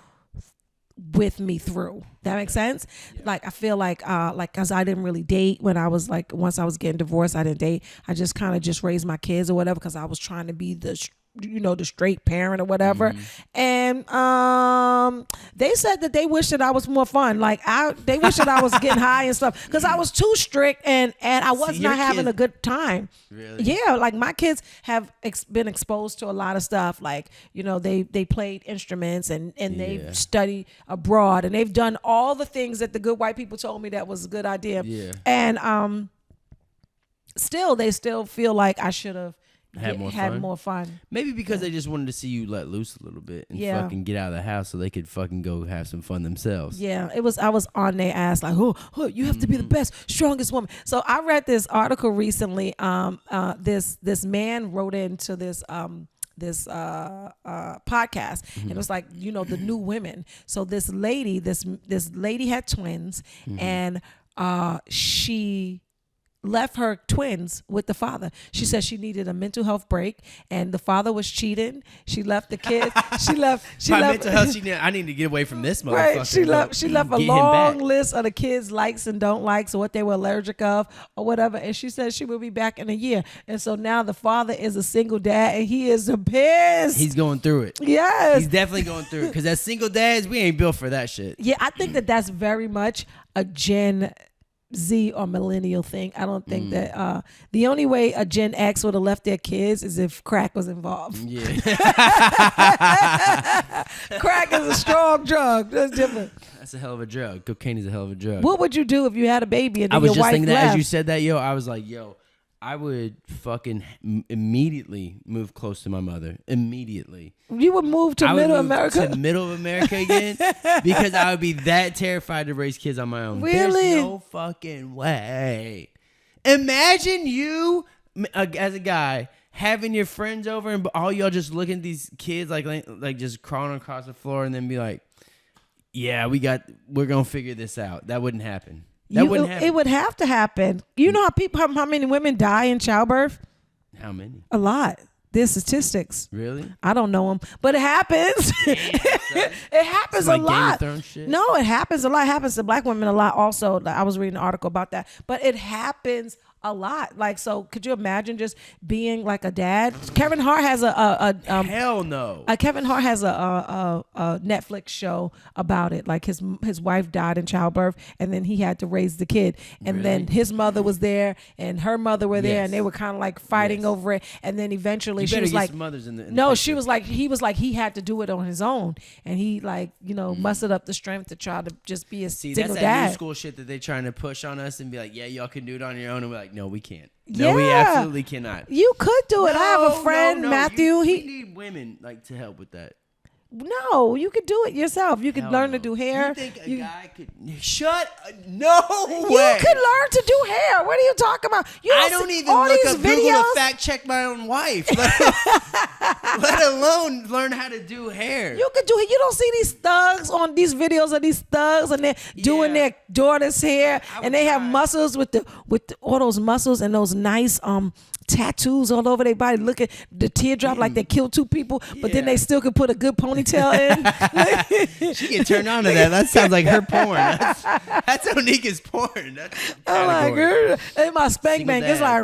[SPEAKER 1] with me through. That makes sense? Yeah. Like, I feel like cause I didn't really date when I was like, once I was getting divorced, I didn't date. I just kind of just raised my kids or whatever, cause I was trying to be the the straight parent or whatever. And they said that they wish that I was more fun. Like they wish that I was getting high and stuff because I was too strict and I was not having a good time.
[SPEAKER 2] Really?
[SPEAKER 1] Yeah, like my kids have been exposed to a lot of stuff. Like they played instruments and they've studied abroad and they've done all the things that the good white people told me that was a good idea.
[SPEAKER 2] Yeah.
[SPEAKER 1] And they still feel like I should have
[SPEAKER 2] had
[SPEAKER 1] more fun.
[SPEAKER 2] Maybe because they just wanted to see you let loose a little bit and fucking get out of the house so they could fucking go have some fun themselves.
[SPEAKER 1] Yeah, I was on their ass like, oh, you have to be the best, strongest woman. So I read this article recently. This man wrote into this podcast, and it was like the new women. So this lady had twins, and she left her twins with the father. She said she needed a mental health break, and the father was cheating. She left the kids. She left.
[SPEAKER 2] Mental health. I need to get away from this motherfucker.
[SPEAKER 1] Right. She left a long list of the kids' likes and don't likes, or what they were allergic of, or whatever. And she said she will be back in a year. And so now the father is a single dad, and he is pissed.
[SPEAKER 2] He's going through it.
[SPEAKER 1] Yes,
[SPEAKER 2] he's definitely going through it because as single dads, we ain't built for that shit.
[SPEAKER 1] Yeah, I think that's very much a Gen Z or millennial thing. I don't think that the only way a Gen X would have left their kids is if crack was involved.
[SPEAKER 2] Yeah.
[SPEAKER 1] Crack is a strong drug. That's different.
[SPEAKER 2] That's a hell of a drug. Cocaine is a hell of a drug.
[SPEAKER 1] What would you do if you had a baby and then
[SPEAKER 2] I was
[SPEAKER 1] your
[SPEAKER 2] just
[SPEAKER 1] wife
[SPEAKER 2] thinking
[SPEAKER 1] left?
[SPEAKER 2] that as you said that, I was like, I would fucking immediately move close to my mother. Immediately.
[SPEAKER 1] You would move to Middle America?
[SPEAKER 2] To Middle America again because I would be that terrified to raise kids on my own.
[SPEAKER 1] Really?
[SPEAKER 2] There's no fucking way. Imagine you, as a guy, having your friends over and all y'all just looking at these kids like just crawling across the floor and then be like, yeah, we're going to figure this out. That wouldn't happen. That wouldn't happen. It
[SPEAKER 1] would have to happen. You know how many women die in childbirth?
[SPEAKER 2] How many?
[SPEAKER 1] A lot. There's statistics.
[SPEAKER 2] Really?
[SPEAKER 1] I don't know them, but it happens. It happens a lot. No, it happens a lot. It happens to black women a lot also. I was reading an article about that, but it happens a lot. Like, so could you imagine just being like a dad? Kevin Hart has
[SPEAKER 2] hell no.
[SPEAKER 1] Kevin Hart has a Netflix show about it. Like his wife died in childbirth, and then he had to raise the kid, and then his mother was there, and her mother were there, and they were kind of like fighting over it, and then eventually she was like, no, she was like, he had to do it on his own, and he mustered up the strength to try to just be a single
[SPEAKER 2] that's
[SPEAKER 1] dad.
[SPEAKER 2] That new school shit that they trying to push on us and be like, yeah, y'all can do it on your own, and we're like, no, we can't. No, we absolutely cannot.
[SPEAKER 1] You could do it. I have a friend, Matthew.
[SPEAKER 2] We need women to help with that.
[SPEAKER 1] No, you could do it yourself. You could learn to do hair.
[SPEAKER 2] You think a guy could? No way.
[SPEAKER 1] You could learn to do hair. What are you talking about?
[SPEAKER 2] I don't even look up Google to fact check my own wife, let alone learn how to do hair.
[SPEAKER 1] You could do it. You don't see these thugs on these videos of these thugs, and they're doing their daughter's hair, and they have muscles with all those muscles and those nice tattoos all over their body. Look at the teardrop like they killed two people, but then they still could put a good ponytail in.
[SPEAKER 2] She get turned on to that. That sounds like her porn. That's Onika's porn. That's
[SPEAKER 1] oh my god! And my spank bank is like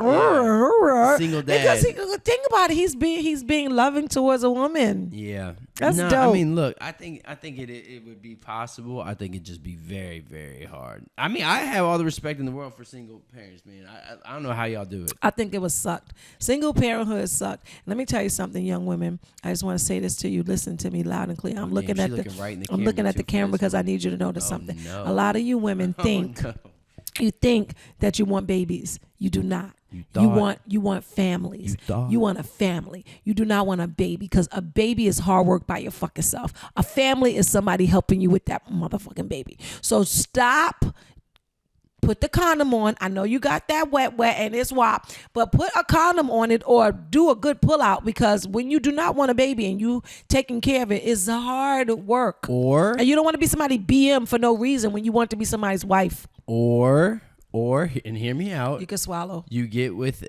[SPEAKER 2] single dad.
[SPEAKER 1] Because think about it, he's being loving towards a woman.
[SPEAKER 2] Yeah,
[SPEAKER 1] that's dope.
[SPEAKER 2] I mean, look, I think it would be possible. I think it'd just be very, very hard. I mean, I have all the respect in the world for single parents, man. I don't know how y'all do it.
[SPEAKER 1] I think it was sucked. Single parenthood sucked. Let me tell you something, young women. I just want to say this to you. Listen to me loud and clear. I'm looking at the camera because I need you to notice something.
[SPEAKER 2] No.
[SPEAKER 1] A lot of you women think you think that you want babies. You do not. You want families. You want a family. You do not want a baby, because a baby is hard work by your fucking self. A family is somebody helping you with that motherfucking baby. So stop. Put the condom on. I know you got that wet and it's wop, but put a condom on it or do a good pull out, because when you do not want a baby and you taking care of it, it's hard work. And you don't want to be somebody BM for no reason when you want to be somebody's wife.
[SPEAKER 2] Or and hear me out.
[SPEAKER 1] You can swallow.
[SPEAKER 2] You get with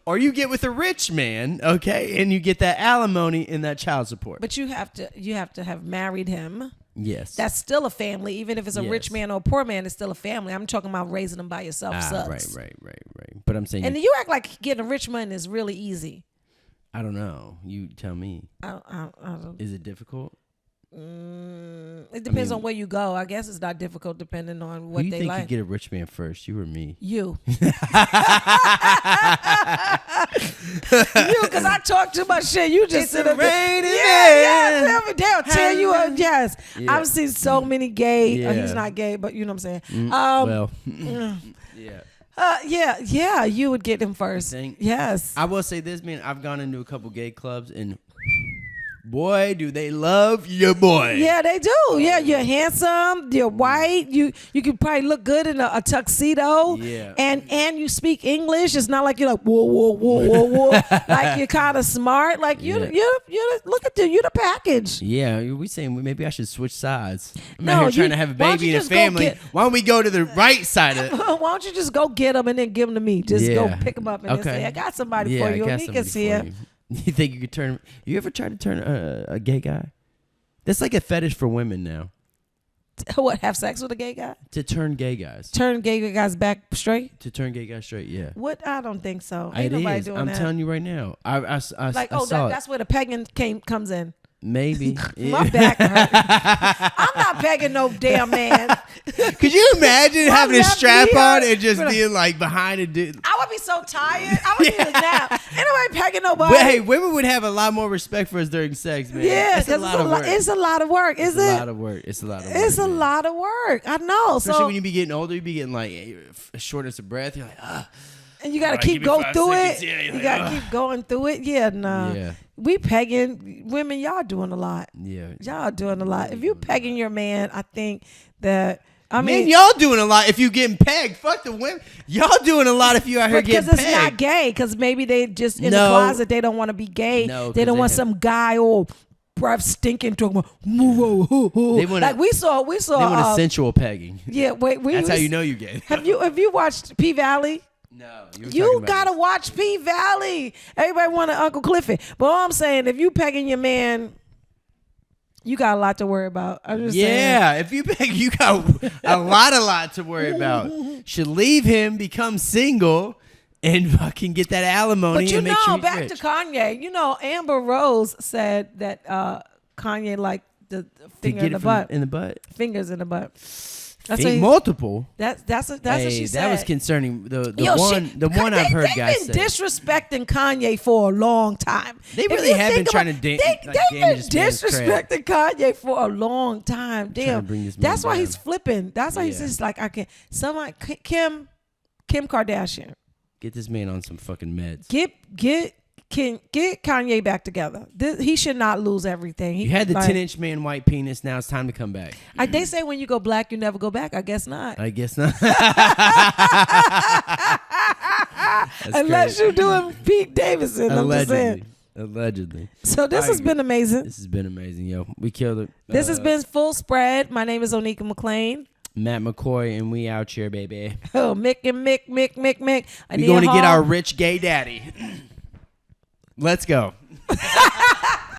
[SPEAKER 2] or you get with a rich man, okay, and you get that alimony and that child support.
[SPEAKER 1] But you have to have married him.
[SPEAKER 2] Yes.
[SPEAKER 1] That's still a family. Even if it's a rich man or a poor man, it's still a family. I'm talking about raising them by yourself.
[SPEAKER 2] Right. but I'm saying.
[SPEAKER 1] And you act like getting a rich man is really easy.
[SPEAKER 2] I don't know. You tell me.
[SPEAKER 1] I don't.
[SPEAKER 2] Is it difficult?
[SPEAKER 1] It depends on where you go. I guess it's not difficult depending on what
[SPEAKER 2] who
[SPEAKER 1] they
[SPEAKER 2] think
[SPEAKER 1] like.
[SPEAKER 2] You get a rich man first, you or me?
[SPEAKER 1] You. You, because I talk too much shit. You just sit up there. Yeah, they'll tell you. Yes.
[SPEAKER 2] Yeah.
[SPEAKER 1] I've seen so many gay.
[SPEAKER 2] Yeah.
[SPEAKER 1] He's not gay, but you know what I'm saying. Yeah, you would get him first. Yes.
[SPEAKER 2] I will say this, man. I've gone into a couple gay clubs and boy, do they love your boy.
[SPEAKER 1] Yeah, they do. Yeah, you're handsome. You're white. You can probably look good in a tuxedo.
[SPEAKER 2] Yeah.
[SPEAKER 1] And you speak English. It's not like you're like whoa. Like you're kind of smart. Like you look at you the package.
[SPEAKER 2] Yeah, we saying maybe I should switch sides. I'm
[SPEAKER 1] No,
[SPEAKER 2] out here trying
[SPEAKER 1] you-
[SPEAKER 2] to have a
[SPEAKER 1] why don't
[SPEAKER 2] baby
[SPEAKER 1] you
[SPEAKER 2] and a
[SPEAKER 1] just go
[SPEAKER 2] family.
[SPEAKER 1] get-
[SPEAKER 2] Why don't we go to the right side of it?
[SPEAKER 1] Why don't you just go get them and then give them to me? Just go pick them up and then say, I got somebody for you.
[SPEAKER 2] I got
[SPEAKER 1] Onika's
[SPEAKER 2] somebody
[SPEAKER 1] here.
[SPEAKER 2] for you. You think you could turn? You ever try to turn a gay guy? That's like a fetish for women now.
[SPEAKER 1] What, have sex with a gay guy?
[SPEAKER 2] To turn gay guys.
[SPEAKER 1] Turn gay guys back straight?
[SPEAKER 2] To turn gay guys straight, yeah.
[SPEAKER 1] What? I don't think so.
[SPEAKER 2] It
[SPEAKER 1] Ain't nobody
[SPEAKER 2] is.
[SPEAKER 1] doing
[SPEAKER 2] I'm
[SPEAKER 1] that.
[SPEAKER 2] telling you right now. I saw
[SPEAKER 1] That's where the pegging comes in.
[SPEAKER 2] Maybe.
[SPEAKER 1] My back hurt. I'm not begging no damn man.
[SPEAKER 2] Could you imagine having a
[SPEAKER 1] left
[SPEAKER 2] strap
[SPEAKER 1] knee
[SPEAKER 2] on
[SPEAKER 1] hurt.
[SPEAKER 2] and just being like behind a dude?
[SPEAKER 1] I would be so tired. I would need a nap. Ain't nobody pegging nobody.
[SPEAKER 2] But hey, women would have a lot more respect for us during sex, man.
[SPEAKER 1] Yeah,
[SPEAKER 2] it's a lot of work.
[SPEAKER 1] It's a lot of work. Is
[SPEAKER 2] It's
[SPEAKER 1] it?
[SPEAKER 2] a lot of work. It's a lot of work.
[SPEAKER 1] It's a
[SPEAKER 2] man.
[SPEAKER 1] lot of work. I know.
[SPEAKER 2] Especially
[SPEAKER 1] So
[SPEAKER 2] when you be getting older, you be getting like a shortness of breath. You're like,
[SPEAKER 1] and you got to
[SPEAKER 2] Alright,
[SPEAKER 1] keep
[SPEAKER 2] give me
[SPEAKER 1] going
[SPEAKER 2] 5
[SPEAKER 1] through
[SPEAKER 2] seconds.
[SPEAKER 1] it.
[SPEAKER 2] Yeah, you're
[SPEAKER 1] You
[SPEAKER 2] like,
[SPEAKER 1] got to keep going through it. Yeah, nah.
[SPEAKER 2] Yeah.
[SPEAKER 1] We pegging women. Y'all doing a lot.
[SPEAKER 2] yeah.
[SPEAKER 1] Y'all doing a lot. If you pegging your man, I think that. I mean,
[SPEAKER 2] Man, y'all doing a lot if you getting pegged. Fuck the women. Y'all doing a lot if you out here
[SPEAKER 1] because
[SPEAKER 2] getting
[SPEAKER 1] it's
[SPEAKER 2] pegged.
[SPEAKER 1] not gay. Because maybe they just in the
[SPEAKER 2] No.
[SPEAKER 1] closet. They don't want to be gay.
[SPEAKER 2] No,
[SPEAKER 1] they
[SPEAKER 2] 'cause
[SPEAKER 1] don't
[SPEAKER 2] they
[SPEAKER 1] want
[SPEAKER 2] have-
[SPEAKER 1] some guy or breath stinking talking about. They
[SPEAKER 2] wanna-
[SPEAKER 1] like we saw.
[SPEAKER 2] They want a sensual pegging.
[SPEAKER 1] Yeah, wait.
[SPEAKER 2] That's how you know you gay.
[SPEAKER 1] Have you watched P Valley?
[SPEAKER 2] No,
[SPEAKER 1] You gotta watch P Valley. Everybody want an Uncle Cliffy, but all I'm saying, if you pegging your man, you got a lot to worry about. I'm just saying.
[SPEAKER 2] Yeah, if you peg, you got a lot to worry about. Should leave him, become single, and fucking get that alimony
[SPEAKER 1] But you
[SPEAKER 2] and make
[SPEAKER 1] know,
[SPEAKER 2] sure he's
[SPEAKER 1] back
[SPEAKER 2] rich.
[SPEAKER 1] to Kanye. You know, Amber Rose said that Kanye liked the
[SPEAKER 2] To
[SPEAKER 1] finger
[SPEAKER 2] get
[SPEAKER 1] in the
[SPEAKER 2] it
[SPEAKER 1] butt.
[SPEAKER 2] in the butt.
[SPEAKER 1] Fingers in the butt. That's what
[SPEAKER 2] Multiple.
[SPEAKER 1] That's what
[SPEAKER 2] Hey,
[SPEAKER 1] she said.
[SPEAKER 2] that was concerning. The
[SPEAKER 1] Yo,
[SPEAKER 2] one I've heard guys
[SPEAKER 1] they've
[SPEAKER 2] say.
[SPEAKER 1] been disrespecting Kanye for a long time.
[SPEAKER 2] They
[SPEAKER 1] If
[SPEAKER 2] really
[SPEAKER 1] you
[SPEAKER 2] have
[SPEAKER 1] think
[SPEAKER 2] been trying to
[SPEAKER 1] they've
[SPEAKER 2] damage
[SPEAKER 1] been
[SPEAKER 2] this man's
[SPEAKER 1] disrespecting Kanye for a long time.
[SPEAKER 2] to
[SPEAKER 1] Damn,
[SPEAKER 2] bring this man
[SPEAKER 1] that's why
[SPEAKER 2] down.
[SPEAKER 1] he's flipping. That's why he's
[SPEAKER 2] Yeah.
[SPEAKER 1] just like I can't. Someone Kim Kardashian,
[SPEAKER 2] Get this man on some fucking meds.
[SPEAKER 1] get Kanye back together. He should not lose everything.
[SPEAKER 2] You had the 10-inch man white penis. Now it's time to come back.
[SPEAKER 1] They say when you go black, you never go back. I guess not.
[SPEAKER 2] I guess not.
[SPEAKER 1] Unless you're doing Pete Davidson. I'm just saying.
[SPEAKER 2] Allegedly.
[SPEAKER 1] So this has been amazing.
[SPEAKER 2] This has been amazing, yo. We killed it.
[SPEAKER 1] This has been Full Spread. My name is Onika McLean.
[SPEAKER 2] Matt McCoy, and we out here, baby.
[SPEAKER 1] Oh, Mick.
[SPEAKER 2] We going to get our rich gay daddy. Let's go.